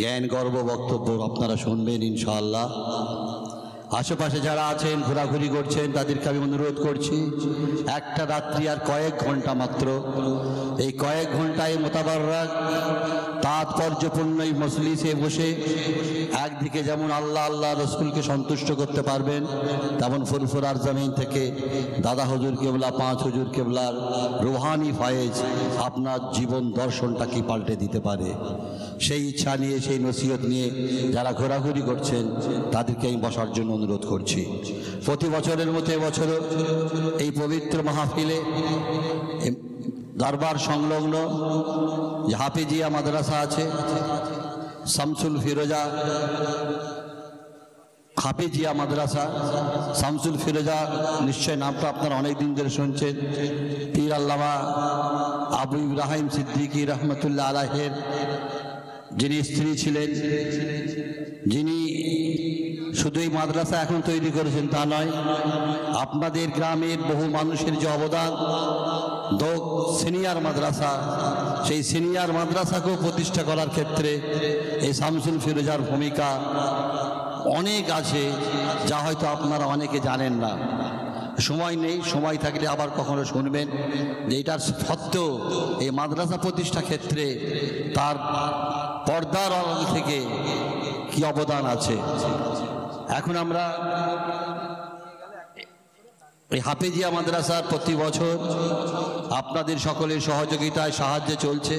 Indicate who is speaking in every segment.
Speaker 1: জ্ঞান গর্ব বক্তব্য আপনারা শুনবেন ইনশাআল্লাহ। আশেপাশে যারা আছেন ঘোরাঘুরি করছেন তাদেরকে আমি অনুরোধ করছি, একটা রাত্রি আর কয়েক ঘন্টা মাত্র, এই কয়েক ঘন্টায় মোতাবাররাক তাৎপর্যপূর্ণ এই মজলিসে বসে একদিকে যেমন আল্লাহ আল্লাহ রসুলকে সন্তুষ্ট করতে পারবেন, তেমন ফুরফুরার জমিন থেকে দাদা হুজুর কেবলা, পাঁচ হুজুর কেবলার রুহানি ফয়েজ আপনার জীবন দর্শনটাকে পাল্টে দিতে পারে। সেই ইচ্ছা নিয়ে, সেই নসিহত নিয়ে যারা ঘোরাঘুরি করছেন তাদেরকে আমি বসার জন্য অনুরোধ করছি। প্রতি বছরের মতো এবছরও এই পবিত্র মাহফিলে দরবার সংলগ্ন যে হাফিজিয়া মাদ্রাসা আছে, শামসুল ফিরোজা হাফিজিয়া মাদ্রাসা, শামসুল ফিরোজা, নিশ্চয় নামটা আপনারা অনেক দিন ধরে শুনছেন। পীর আল্লামা আবু ইব্রাহিম সিদ্দিকী রহমতুল্লাহ আলাইহের যিনি স্ত্রী ছিলেন, যিনি শুধু এই মাদ্রাসা এখন তৈরি করেছেন তা নয়, আপনাদের গ্রামের বহু মানুষের যে অবদান, সিনিয়র মাদ্রাসা, সেই সিনিয়র মাদ্রাসাকেও প্রতিষ্ঠা করার ক্ষেত্রে এই শামসুল ফিরোজার ভূমিকা অনেক আছে, যা হয়তো আপনারা অনেকে জানেন না। সময় নেই, সময় থাকলে আবার কখনো শুনবেন যে এটার সত্ত্বেও এই মাদ্রাসা প্রতিষ্ঠা ক্ষেত্রে তার পর্দার আড়াল থেকে কি অবদান আছে। এখন আমরা এই হাফিজিয়া মাদ্রাসার প্রতি বছর আপনাদের সকলের সহযোগিতায় সাহায্যে চলছে।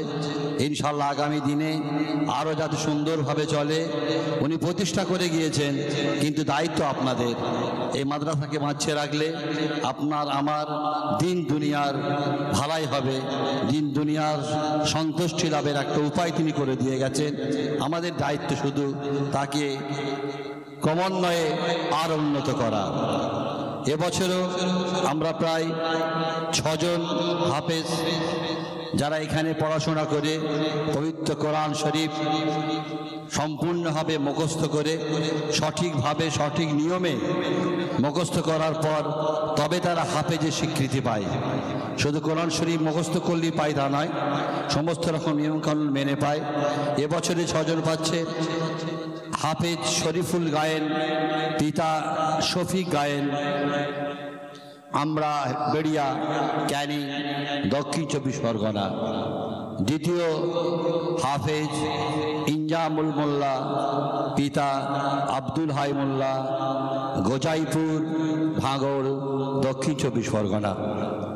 Speaker 1: ইনশাআল্লাহ আগামী দিনে আরও যাতে সুন্দরভাবে চলে, উনি প্রতিষ্ঠা করে গিয়েছেন, কিন্তু দায়িত্ব আপনাদের। এই মাদ্রাসাকে বাঁচিয়ে রাখলে আপনার আমার দিন দুনিয়ার ভালাই হবে, দিন দুনিয়ার সন্তুষ্টি লাভের একটা উপায় তিনি করে দিয়ে গেছেন। আমাদের দায়িত্ব শুধু তাকে ক্রমান্বয়ে আর উন্নত করা। এবছরও আমরা প্রায় 6 জন হাফেজ যারা এখানে পড়াশোনা করে পবিত্র কোরআন শরীফ সম্পূর্ণভাবে মুখস্থ করে, সঠিকভাবে সঠিক নিয়মে মুখস্থ করার পর তবে তারা হাফেজের স্বীকৃতি পায়। শুধু কোরআন শরীফ মুখস্থ করলেই পায় তা নয়, সমস্ত রকম নিয়মকানুন মেনে পায়। এবছরে 6 জন পাচ্ছে। হাফেজ শরীফুল গায়েন, পিতা শফিক গায়েন, আমরা বেড়িয়া, ক্যানিং, দক্ষিণ 24 পরগনা। দ্বিতীয় হাফেজ ইনজামুল মোল্লা, পিতা আব্দুল হাই মোল্লা, গোজাইপুর, ভাঙড়, দক্ষিণ 24 পরগনা।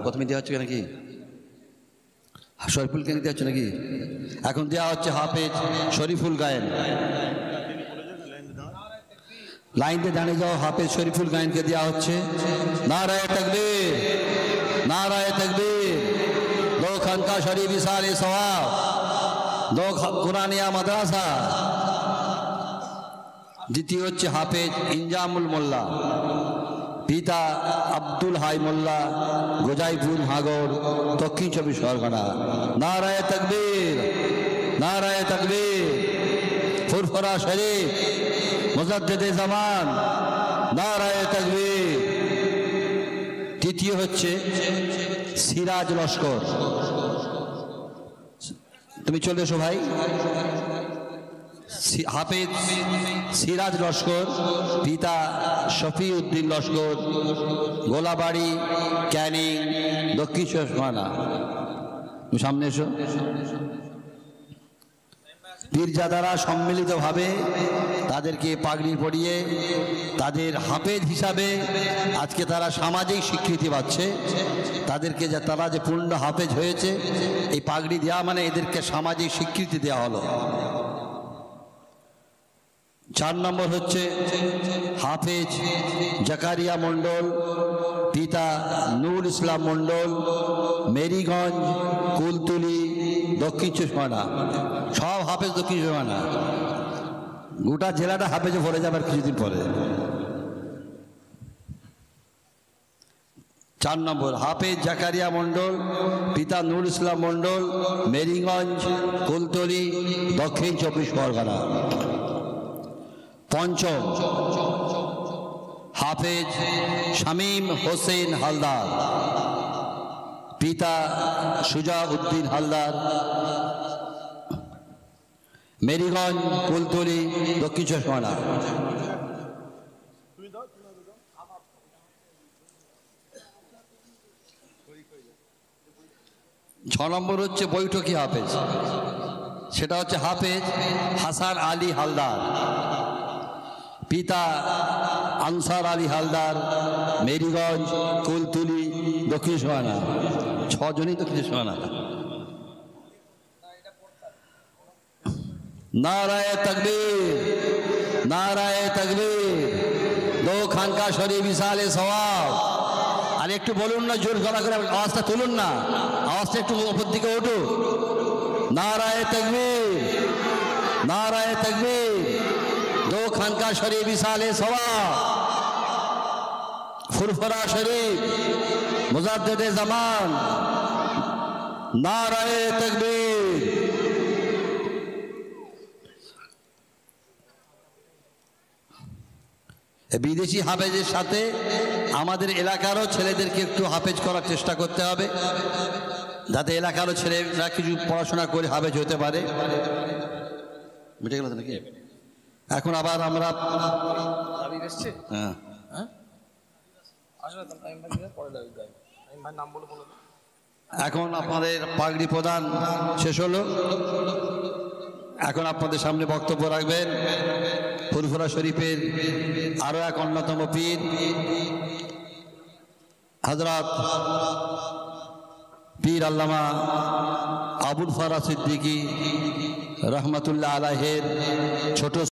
Speaker 1: প্রথমে দেওয়া হচ্ছে নাকি শরীফুল গায়েন দেওয়া হচ্ছে নাকি? এখন দেওয়া হচ্ছে হাফেজ শরীফুল গায়েন। লাইন দিয়ে দাঁড়িয়ে যাও, হাফেজ শরীফুল গায়েনকে দেওয়া হচ্ছে। নারায়ে তাকবীর, নারায়ে তাকবীর। 2 খানকা শরীফ ইসালে সওয়াব, 2 কুরআনিয়া মাদ্রাসা। দ্বিতীয় হচ্ছে হাফেজ ইনজামুল মোল্লা, পিতা আব্দুল হাই মোল্লা, গোজাইপুর, ভাঙড়, দক্ষিণ 24 পরগনা। নারায়ে তাকবীর, নারায়ে তাকবীর। ফুরফুরা শরীফ মুজাদ্দিদে জামান, নারায়ে তাকবীর। তৃতীয় হচ্ছে সিরাজ লস্কর। তুমি চলে এসো ভাই। হাফেজ সিরাজ লস্কর, পিতা শফিউদ্দিন লস্কর, গোলাবাড়ি, ক্যানিং, দক্ষিণ 24 পরগনা। সামনে এসো। পীরজাদারা সম্মিলিতভাবে তাদেরকে পাগড়ি পরিয়ে তাদের হাফেজ হিসাবে আজকে তারা সামাজিক স্বীকৃতি পাচ্ছে। তাদেরকে তারা যে পূর্ণ হাফেজ হয়েছে, এই পাগড়ি দেওয়া মানে এদেরকে সামাজিক স্বীকৃতি দেওয়া হলো। 4 নম্বর হচ্ছে হাফেজ জাকারিয়া মণ্ডল, পিতা নূর ইসলাম মণ্ডল, মেরিগঞ্জ, কুলতুলি, দক্ষিণ 24 পরগনা। সব হাফেজ দক্ষিণ 24 পরগনা। গোটা জেলাটা হাফেজে ভরে যাবে আর কিছুদিন পরে। 4 নম্বর হাফেজ জাকারিয়া মণ্ডল, পিতা নূর ইসলাম মণ্ডল, মেরিগঞ্জ, কুলতলি, দক্ষিণ 24 পরগনা। 5ম হাফেজ শামীম হোসেন হালদার, পিতা সুজা উদ্দিন হালদার, মেরিগঞ্জ, কুলতলি, দক্ষিণ চব্বিশ পরগনা। ছ নম্বর হচ্ছে বৈঠকি হাফেজ, সেটা হচ্ছে হাফেজ হাসান আলী হালদার, পিতা আনসার আলী হালদার, মেরিগঞ্জ, কুলতলি, দক্ষিণ সোহানা। ছজনই দক্ষিণ সোহানা। নারায়ে তাকবীর, নারায়ে তাকবীর। দো খানকা শরীফ ইসালে সওয়াব। আর একটু বলুন না, জোর গলা করে আওয়াজটা তুলুন না, আওয়াজটা একটু উপর দিকে উঠুক। নারায়ে তাকবীর, নারায়ে তাকবীর। दो खानका शरीफ इसाले सवाब, फुरफुरा शरीफ, मुजद्दिद ज़मान। नाराए तकबीर। বিদেশি হাফেজের সাথে আমাদের এলাকারও ছেলেদেরকে একটু হাফেজ করার চেষ্টা করতে হবে, যাতে এলাকারও ছেলেরা কিছু পড়াশোনা করে হাফেজ হতে পারে। মিটে গেল নাকি? এখন আবার আমরা এখন আপনাদের পাগড়ি প্রদান শেষ হলো। এখন আপনাদের সামনে বক্তব্য রাখবেন ফুরফুরা শরীফের আরো এক অন্যতম পীর হযরত পীর আল্লামা আবুল ফারাজ সিদ্দিকী রহমতুল্লাহ আলাইহির ছোট